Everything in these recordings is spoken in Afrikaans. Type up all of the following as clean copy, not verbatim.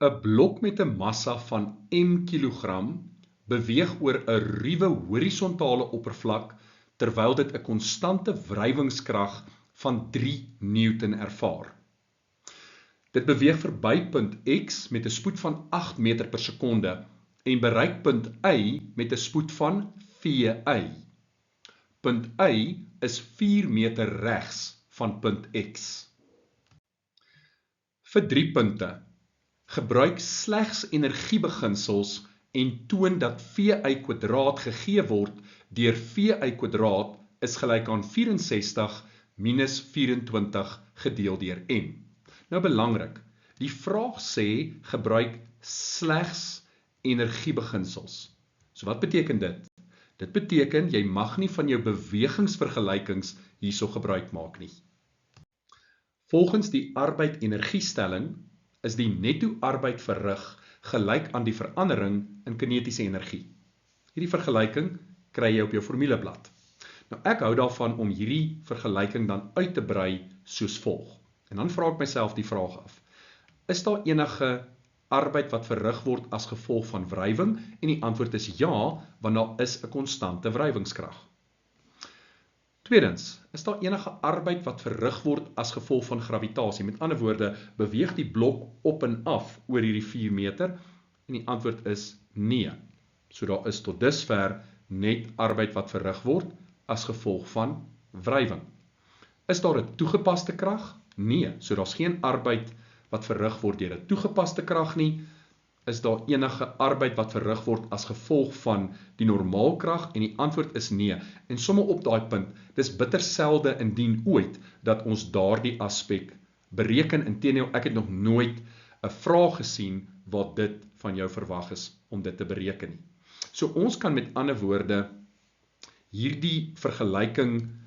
'n blok met 'n massa van m kilogram beweeg oor 'n ruwe horisontale oppervlak terwyl dit 'n konstante wrywingskrag van 3 Newton ervaar. Dit beweeg verby punt X met 'n spoed van 8 meter per sekonde en bereik punt Y met 'n spoed van VY. Punt Y is 4 meter regs van punt X. Vir 3 punte, gebruik slegs energiebeginsels en toon dat VY² gegee word deur VY² is gelyk aan 64 minus 24 gedeel deur M. Nou belangrik, die vraag sê gebruik slegs energiebeginsels. So wat beteken dit? Dit beteken jy mag nie van jou bewegingsvergelykings hierso gebruik maak nie. Volgens die arbeid-energiestelling is die netto arbeid verrig gelyk aan die verandering in kinetiese energie. Hierdie vergelyking kry jy op jou formuleblad. Nou ek hou daarvan om hierdie vergelyking dan uit te brei soos volg. En dan vra ek myself die vraag af, is daar enige arbeid wat verrig word as gevolg van wrywing? En die antwoord is ja, want daar is 'n konstante wrywingskrag. Tweedens, is daar enige arbeid wat verrig word as gevolg van gravitasie? Met ander woorde, beweeg die blok op en af oor hierdie 4 meter? En die antwoord is nee. So daar is tot dusver net arbeid wat verrig word as gevolg van wrywing. Is daar 'n toegepaste krag? Nee, so daar's geen arbeid wat verrig word deur 'n toegepaste krag nie. Is daar enige arbeid wat verrig word as gevolg van die normaalkrag? En die antwoord is nee. En sommer op daai punt, dis bitter selde indien ooit dat ons daardie aspek bereken. Inteendeel, ek het nog nooit 'n vraag gesien waar dit van jou verwag is om dit te bereken nie. So ons kan met ander woorde hierdie vergelyking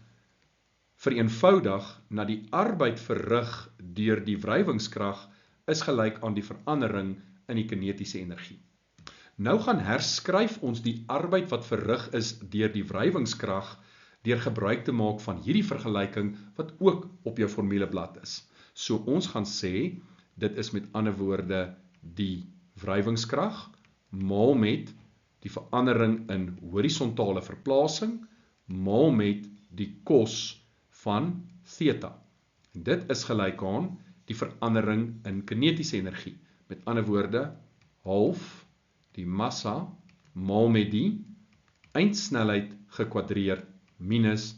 vereenvoudig na die arbeid verrig deur die wrywingskrag is gelyk aan die verandering in die kinetiese energie. Nou gaan herskryf ons die arbeid wat verrig is deur die wrywingskrag deur gebruik te maak van hierdie vergelyking wat ook op jou formuleblad is. So ons gaan sê, dit is met ander woorde die wrywingskrag maal met die verandering in horisontale verplasing maal met die kos van theta. En dit is gelyk aan die verandering in kinetiese energie. Met ander woorde, half die massa maal met die eindsnelheid gekwadreer minus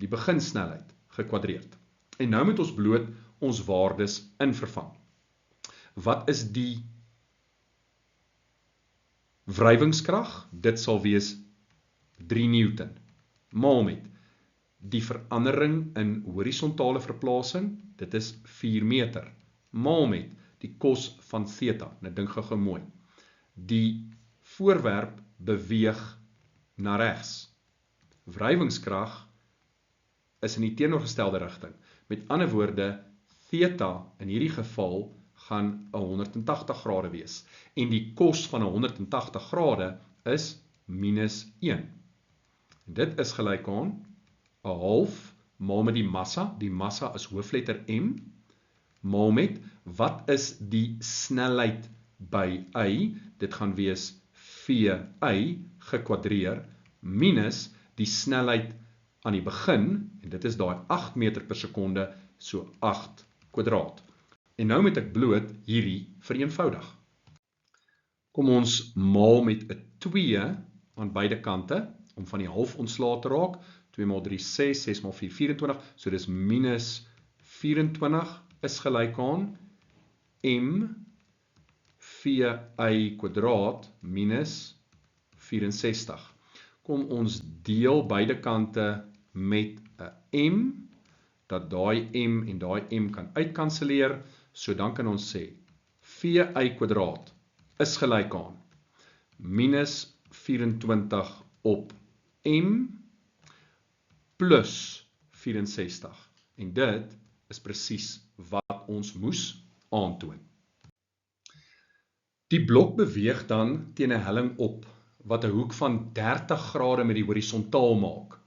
die beginsnelheid gekwadreerd. En nou moet ons bloot ons waardes invervang. Wat is die wrywingskrag? Dit sal wees 3 Newton. Maal met die verandering in horisontale verplasing, dit is 4 meter. Maal met die kos van theta. Nou dink gou mooi. Die voorwerp beweeg na regs. Wrywingskrag is in die teenoorgestelde rigting. Met ander woorde, theta in hierdie geval gaan 180 grade wees. En die kos van 180 grade is minus 1. En dit is gelyk aan 'n half maal met die massa is hoofletter M, maal met, wat is die snelheid by Y, dit gaan wees VY gekwadreer, minus die snelheid aan die begin, en dit is daai 8 meter per sekonde, so 8 kwadraat. En nou moet ek bloot hierdie vereenvoudig. Kom ons maal met 'n 2 aan beide kante, om van die half ontslae te raak. 2 maal 3, 6, 6 maal 4, 24, so dis minus 24 is gelyk aan M VY² minus 64. Kom ons deel beide kante met 'n M, dat daai M en daai M kan uitkanseleer, so dan kan ons sê VY² is gelyk aan minus 24 op M plus 64. En dit is presies wat ons moes aantoon. Die blok beweeg dan teen 'n helling op, wat 'n hoek van 30 grade met die horisontaal maak.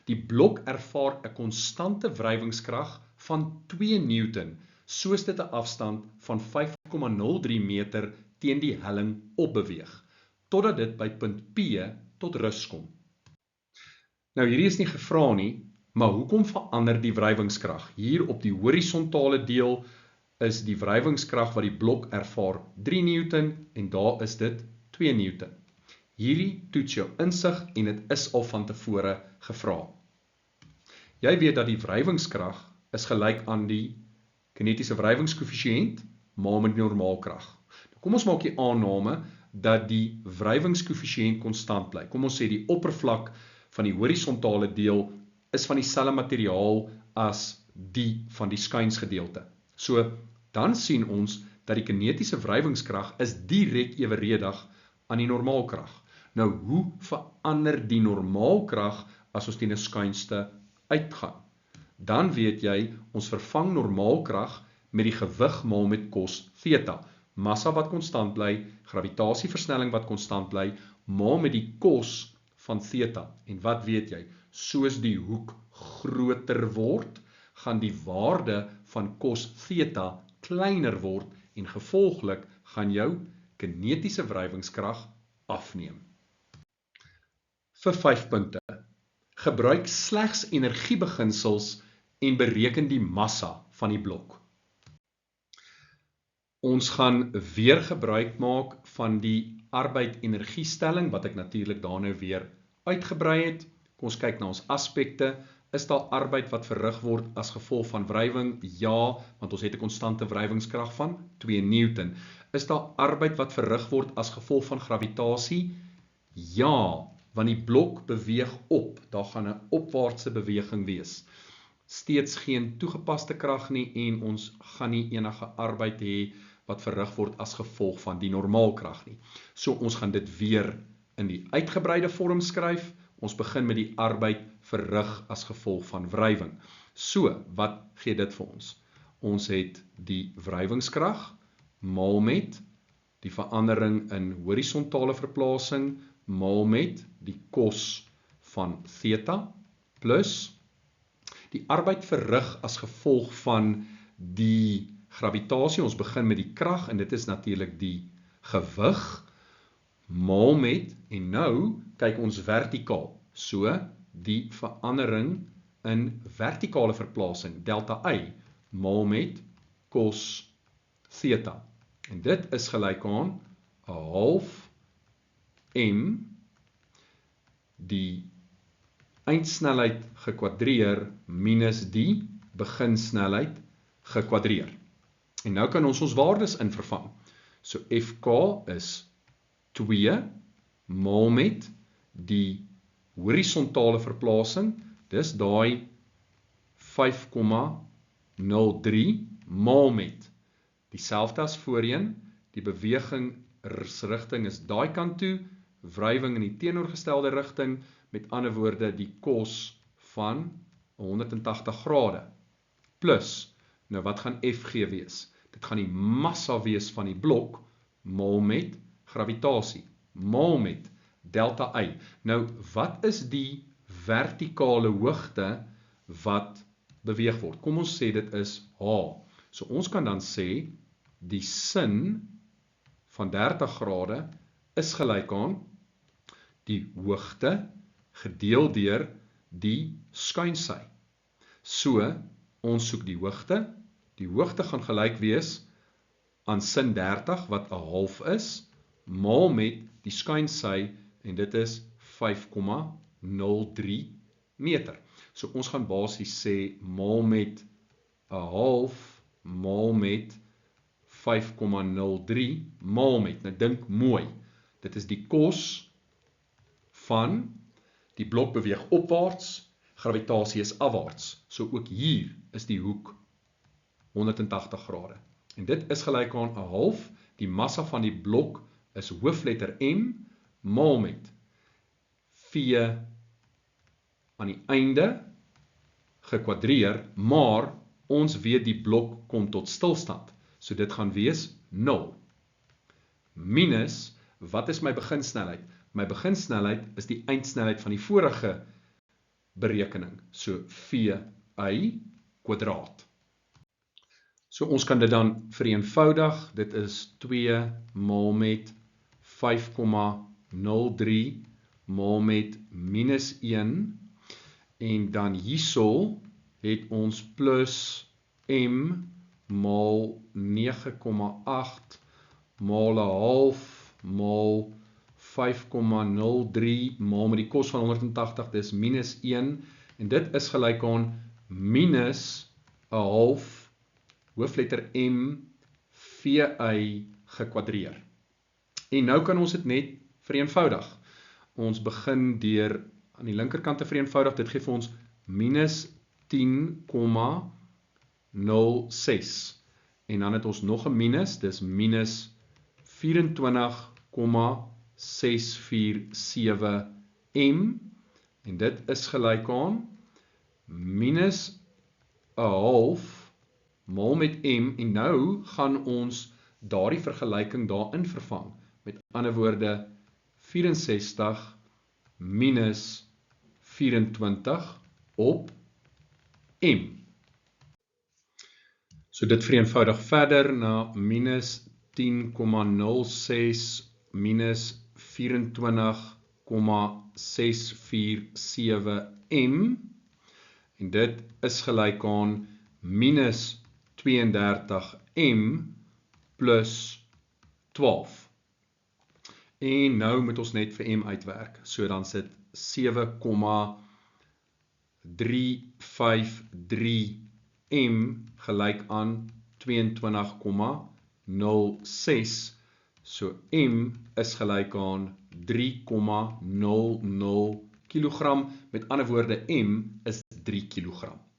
Die blok ervaar 'n konstante wrywingskrag van 2 Newton, soos dit 'n afstand van 5,03 meter teen die helling opbeweeg, totdat dit by punt P tot rus kom. Nou hierdie is nie gevra nie, maar hoekom verander die wrywingskrag? Hier op die horisontale deel is die wrywingskrag wat die blok ervaar 3 Newton en daar is dit 2 Newton. Hierdie toets jou insig en dit is al van tevore gevra. Jy weet dat die wrywingskrag is gelyk aan die kinetiese wrywingskoëffisiënt maal met die normaalkrag. Nou, kom ons maak die aanname dat die wrywingskoëffisiënt konstant bly. Kom ons sê die oppervlak van die horisontale deel is van dieselfde materiaal as die van die skynsgedeelte. So, dan sien ons dat die kinetiese wrywingskrag is direk eweredig aan die normaalkrag. Nou, hoe verander die normaalkrag as ons teen 'n skynste uitgaan? Dan weet jy, ons vervang normaalkrag met die gewig maal met cos theta. Massa wat konstant bly, gravitasieversnelling wat konstant bly, maal met die cos van theta. En wat weet jy? Soos die hoek groter word, gaan die waarde van cos theta kleiner word en gevolglik gaan jou kinetiese wrywingskrag afneem. Vir 5 punte. Gebruik slegs energiebeginsels en bereken die massa van die blok. Ons gaan weer gebruik maak van die arbeid-energiestelling, wat ek natuurlik daar nou weer uitgebrei het. Kom ons kyk na ons aspekte. Is daar arbeid wat verrig word as gevolg van wrywing? Ja, want ons het 'n konstante wrywingskrag van 2 Newton. Is daar arbeid wat verrig word as gevolg van gravitasie? Ja, want die blok beweeg op. Daar gaan 'n opwaartse beweging wees. Steeds geen toegepaste krag nie en ons gaan nie enige arbeid hê wat verrig word as gevolg van die normaalkrag nie. So ons gaan dit weer in die uitgebreide vorm skryf. Ons begin met die arbeid verrig as gevolg van wrywing. So, wat gee dit vir ons? Ons het die wrywingskrag maal met die verandering in horisontale verplasing maal met die cos van theta plus die arbeid verrig as gevolg van die gravitasie. Ons begin met die krag en dit is natuurlik die gewig maal met, en nou kyk ons vertikaal. So, die verandering in vertikale verplasing, delta I, maal met cos theta. En dit is gelyk aan 1/2 m, die eindsnelheid gekwadreer minus die beginsnelheid gekwadreer. En nou kan ons waardes in vervang. So FK is 2 maal met die horisontale verplasing, dis daai 5,03 maal met dieselfde as voorheen, die bewegingsrigting is daai kant toe, wrywing in die teenoorgestelde rigting, met ander woorde die cos van 180 grade, plus, nou wat gaan Fg wees? Dit gaan die massa wees van die blok, maal met gravitasie, maal met delta I. Nou, wat is die vertikale hoogte wat beweeg word? Kom ons sê dit is H. So ons kan dan sê, die sin van 30 grade is gelyk aan die hoogte gedeel deur die skuinsy. So, ons soek die hoogte. Die hoogte gaan gelyk wees aan sin 30 wat 1/2 is, maal met die skuinsy en dit is 5,03 meter. So ons gaan basies sê maal met 1/2 maal met 5,03 maal met. Nou dink mooi. Dit is die cos van die blok beweeg opwaarts, gravitasie is afwaarts. So ook hier is die hoek 180 grade. En dit is gelyk aan 1/2, die massa van die blok is hoofletter M, maal met V aan die einde gekwadreer, maar ons weet die blok kom tot stilstand. So dit gaan wees 0. Minus, wat is my beginsnelheid? My beginsnelheid is die eindsnelheid van die vorige berekening. So VI kwadraat. So ons kan dit dan vereenvoudig, dit is 2 maal met 5,03 maal met minus 1, en dan hierso het ons plus m maal 9,8 maal 'n half maal 5,03 maal met die kos van 180, dis minus 1, en dit is gelyk aan minus 'n half hoofletter m vi gekwadreer. En nou kan ons dit net vereenvoudig. Ons begin deur aan die linkerkant te vereenvoudig, dit gee vir ons minus 10,06. En dan het ons nog 'n minus, dis minus 24,647 m. En dit is gelyk aan minus 'n half maal met m. En nou gaan ons daardie vergelyking daarin vervang. Met ander woorde, 64 minus 24 op m. So dit vereenvoudig verder na minus 10,06 minus 24,647 m. En dit is gelyk aan minus 32 m plus 12. En nou moet ons net vir m uitwerk. So dan sit 7,353 m gelyk aan 22,06. So m is gelyk aan 3,00 kilogram. Met ander woorde, m is 3 kilogram.